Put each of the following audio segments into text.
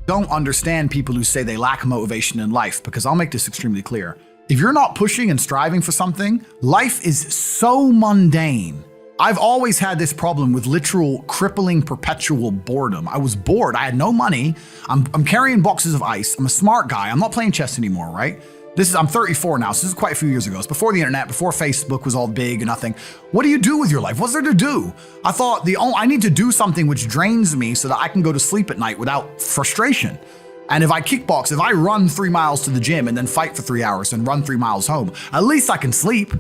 don't understand people who say they lack motivation in life, because I'll make this extremely clear. If you're not pushing and striving for something, life is so mundane. I've always had this problem with literal crippling perpetual boredom. I was bored. I had no money. I'm carrying boxes of ice. I'm a smart guy. I'm not playing chess anymore, right? I'm 34 now, so this is quite a few years ago. It's before the internet, before Facebook was all big and nothing. What do you do with your life? What's there to do? I thought I need to do something which drains me so that I can go to sleep at night without frustration. And if I kickbox, if I run 3 miles to the gym and then fight for 3 hours and run 3 miles home, at least I can sleep.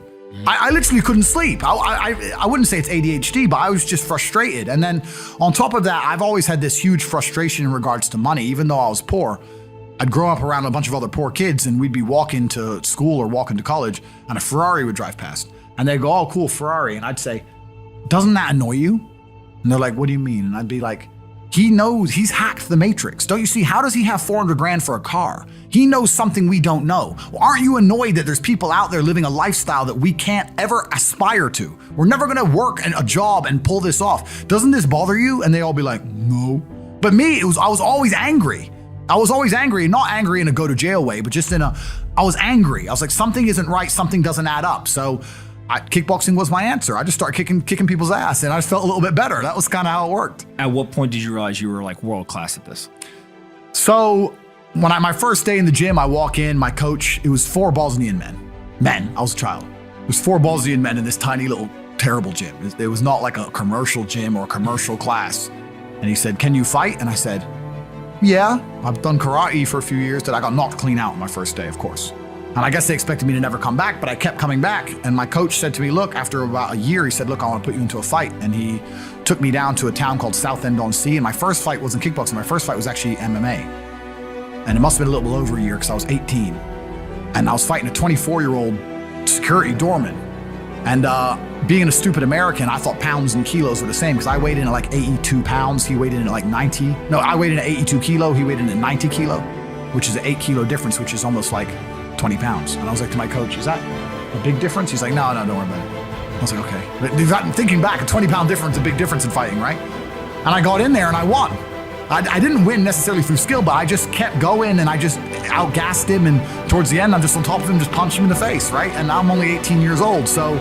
I literally couldn't sleep. I wouldn't say it's ADHD, but I was just frustrated. And then on top of that, I've always had this huge frustration in regards to money, even though I was poor. I'd grow up around a bunch of other poor kids and we'd be walking to school or walking to college and a Ferrari would drive past and they'd go, oh, cool, Ferrari. And I'd say, doesn't that annoy you? And they're like, what do you mean? And I'd be like, he knows, he's hacked the matrix. Don't you see? How does he have 400 grand for a car? He knows something we don't know. Well, aren't you annoyed that there's people out there living a lifestyle that we can't ever aspire to? We're never gonna work a job and pull this off. Doesn't this bother you? And they all be like, no. But me, I was always angry. I was always angry, not angry in a go to jail way, but just I was angry. I was like, something isn't right, something doesn't add up. So kickboxing was my answer. I just started kicking people's ass and I just felt a little bit better. That was kind of how it worked. At what point did you realize you were like world class at this? So when my first day in the gym, I walk in, my coach, it was 4 Bosnian men. I was a child. It was 4 Bosnian men in this tiny little terrible gym. It was not like a commercial gym or a commercial class. And he said, can you fight? And I said, yeah, I've done karate for a few years. That I got knocked clean out on my first day, of course. And I guess they expected me to never come back, but I kept coming back. And my coach said to me, look, after about a year, he said, look, I want to put you into a fight. And he took me down to a town called Southend-on-Sea. And my first fight wasn't kickboxing. My first fight was actually MMA. And it must have been a little bit over a year because I was 18. And I was fighting a 24-year-old security doorman. And being a stupid American, I thought pounds and kilos were the same because I weighed in at like 82 pounds. He weighed in at like 90. No, I weighed in at 82 kilo. He weighed in at 90 kilo, which is an 8 kilo difference, which is almost like 20 pounds. And I was like to my coach, is that a big difference? He's like, no, don't worry about it. I was like, okay. But thinking back, a 20-pound difference, a big difference in fighting, right? And I got in there and I won. I didn't win necessarily through skill, but I just kept going and I just outgassed him. And towards the end, I'm just on top of him, just punched him in the face, right? And now I'm only 18 years old. So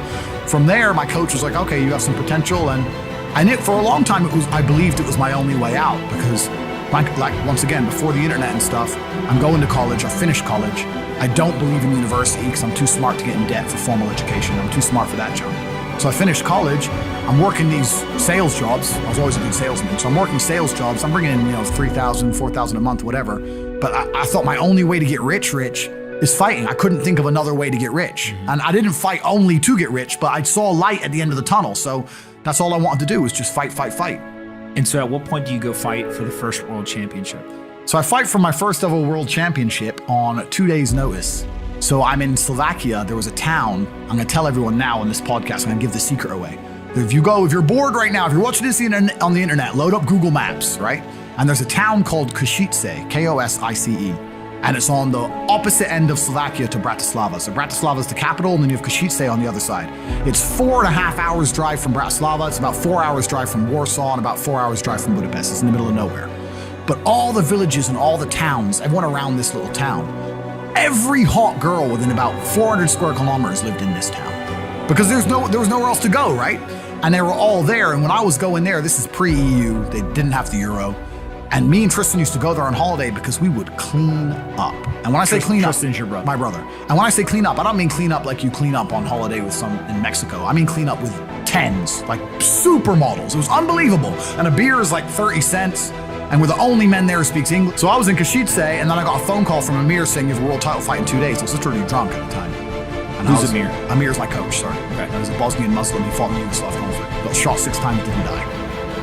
from there, my coach was like, okay, you have some potential. And for a long time, I believed it was my only way out because like once again, before the internet and stuff, I'm going to college, I finished college. I don't believe in university because I'm too smart to get in debt for formal education. I'm too smart for that job. So I finished college. I'm working these sales jobs. I was always a good salesman. So I'm working sales jobs. I'm bringing in, $3,000, $4,000 a month, whatever. But I thought my only way to get rich is fighting. I couldn't think of another way to get rich. And I didn't fight only to get rich, but I saw light at the end of the tunnel. So that's all I wanted to do was just fight. And so at what point do you go fight for the first world championship? So I fight for my first ever world championship on 2 days' notice. So I'm in Slovakia. There was a town. I'm going to tell everyone now on this podcast. I'm going to give the secret away. If you're bored right now, if you're watching this on the internet, load up Google Maps, right? And there's a town called Košice, K-O-S-I-C-E. And it's on the opposite end of Slovakia to Bratislava. So Bratislava is the capital, and then you have Košice on the other side. It's 4.5 hours drive from Bratislava. It's about 4 hours drive from Warsaw and about 4 hours drive from Budapest. It's in the middle of nowhere. But all the villages and all the towns, everyone around this little town, every hot girl within about 400 square kilometers lived in this town. Because there was nowhere else to go, right? And they were all there. And when I was going there, this is pre-EU, they didn't have the euro. And me and Tristan used to go there on holiday because we would clean up. And when I say clean up, Tristan's your brother. My brother. And when I say clean up, I don't mean clean up like you clean up on holiday with some in Mexico. I mean clean up with 10s, like supermodels. It was unbelievable. And a beer is like 30 cents. And we're the only men there who speaks English. So I was in Košice, and then I got a phone call from Amir saying you have a world title fight in 2 days. I was literally drunk at the time. And Who's Amir? Amir's my coach, sorry. Okay. He was a Bosnian Muslim. He fought in the Yugoslav conflict. Got shot 6 times, didn't die.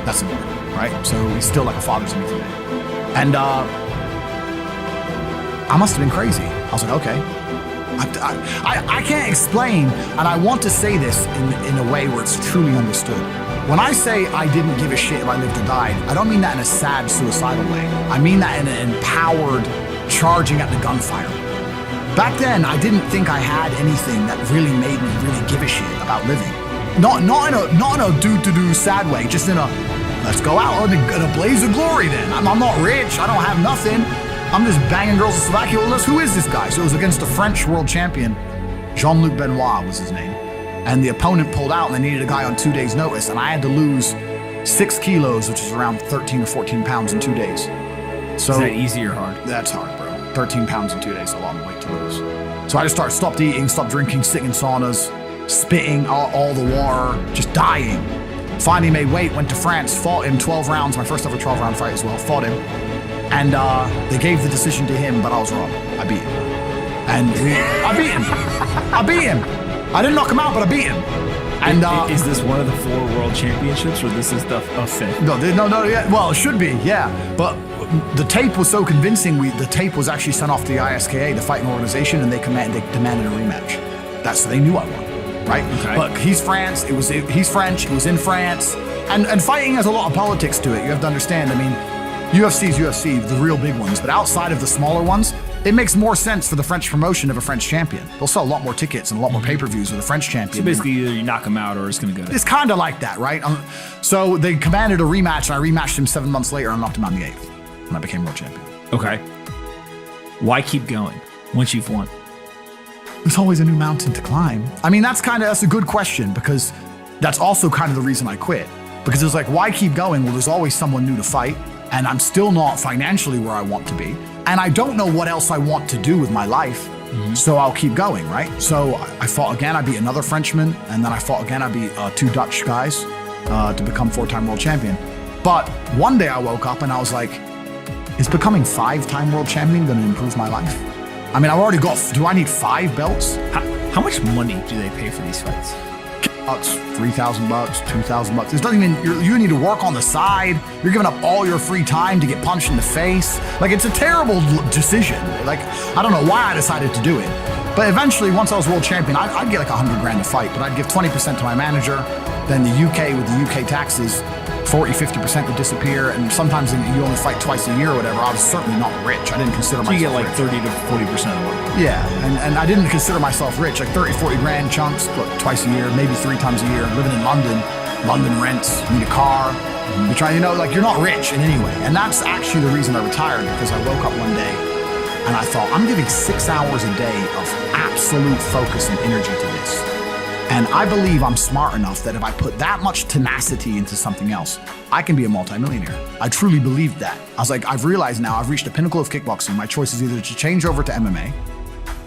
That's Amir, right? So he's still like a father to me today. And I must have been crazy. I was like, okay. I can't explain, and I want to say this in a way where it's truly understood. When I say I didn't give a shit if I lived or died, I don't mean that in a sad, suicidal way. I mean that in an empowered, charging at the gunfire. Back then, I didn't think I had anything that really made me really give a shit about living. Not in a do-do-do sad way, just in a, let's go out in a blaze of glory then. I'm not rich. I don't have nothing. I'm just banging girls in Slovakia. Well, who is this guy? So it was against the French world champion. Jean-Luc Benoit was his name. And the opponent pulled out and they needed a guy on 2 days' notice. And I had to lose 6 kilos, which is around 13 or 14 pounds in 2 days. So is that easy or hard? That's hard, bro. 13 pounds in 2 days, a long weight to lose. So I just stopped eating, stopped drinking, sitting in saunas, spitting all the water, just dying. Finally made weight, went to France, fought him 12 rounds, my first ever 12-round fight as well, fought him. And they gave the decision to him, but I was wrong. I beat him. And I beat him. I beat him. I didn't knock him out, but I beat him. And is this one of the 4 world championships, or this is the 5th? No, yeah. Well, it should be, yeah. But the tape was so convincing. The tape was actually sent off to the ISKA, the fighting organization, and they demanded a rematch. So they knew I won, right? Okay. Look, he's France. He's French. It was in France, and fighting has a lot of politics to it. You have to understand. I mean, UFC is UFC, the real big ones, but outside of the smaller ones, it makes more sense for the French promotion of a French champion. They'll sell a lot more tickets and a lot more pay-per-views with a French champion. So basically, either you knock him out or it's going to go to... It's kind of like that, right? So they commanded a rematch, and I rematched him 7 months later and knocked him out in the 8th, and I became world champion. Okay. Why keep going once you've won? There's always a new mountain to climb. I mean, that's a good question, because that's also kind of the reason I quit. Because it's like, why keep going? Well, there's always someone new to fight, and I'm still not financially where I want to be. And I don't know what else I want to do with my life, so I'll keep going, right? So I fought again, I beat another Frenchman, and then I fought again, I beat 2 Dutch guys to become 4-time world champion. But one day I woke up and I was like, is becoming 5-time world champion gonna improve my life? I mean, I've already do I need 5 belts? How much money do they pay for these fights? $3,000, $2,000. It doesn't even, you need to work on the side. You're giving up all your free time to get punched in the face. Like, it's a terrible decision. Like, I don't know why I decided to do it. But eventually, once I was world champion, I'd get like $100,000 a fight, but I'd give 20% to my manager. Then the UK, with the UK taxes, 40, 50% would disappear. And sometimes you only fight twice a year or whatever. I was certainly not rich. I didn't consider myself rich. So you get like rich. 30 to 40% of it. Yeah, and I didn't consider myself rich. Like 30, 40 grand chunks, twice a year, maybe 3 times a year. Living in London, London rents, you need a car. You're trying, like, you're not rich in any way. And that's actually the reason I retired, because I woke up one day and I thought, I'm giving 6 hours a day of absolute focus and energy to this. And I believe I'm smart enough that if I put that much tenacity into something else, I can be a multimillionaire. I truly believed that. I was like, I've realized now I've reached the pinnacle of kickboxing. My choice is either to change over to MMA,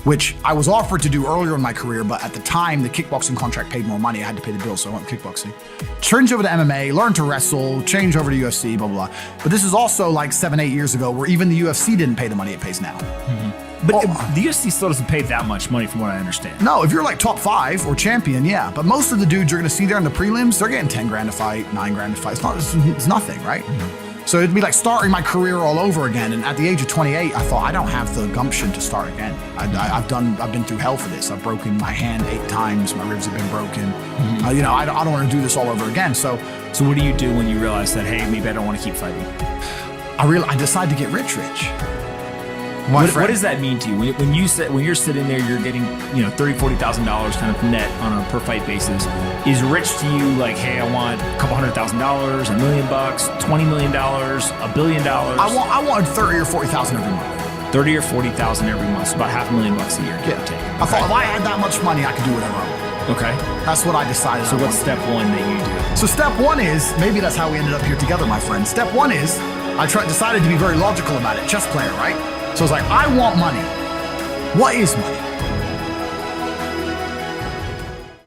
which I was offered to do earlier in my career, but at the time, the kickboxing contract paid more money. I had to pay the bill, so I went kickboxing. Change over to MMA, learn to wrestle, change over to UFC, blah, blah, blah. But this is also like 7, 8 years ago, where even the UFC didn't pay the money it pays now. But the UFC still doesn't pay that much money from what I understand. No, if you're like top 5 or champion, yeah. But most of the dudes you're going to see there in the prelims, they're getting 10 grand a fight, 9 grand a fight. It's nothing, right? So it'd be like starting my career all over again. And at the age of 28, I thought, I don't have the gumption to start again. I've been through hell for this. I've broken my hand 8 times. My ribs have been broken. I don't want to do this all over again. So what do you do when you realize that, hey, maybe I don't want to keep fighting? I decided to get rich. What does that mean to you? When you're sitting there, you're getting $30,000, $40,000 kind of net on a per fight basis. Is rich to you like, hey, I want a couple $100,000, $1 million, $20 million, $1 billion? I want 30 or 40,000 every month. 30 or 40,000 every month, so about $500,000 a year. Yeah. I thought if I had that much money, I could do whatever I want. Okay. That's what I decided. So what's step 1 that you do? So step 1 is, maybe that's how we ended up here together, my friend. Step 1 is, decided to be very logical about it. Chess player, right? So I was like, I want money. What is money?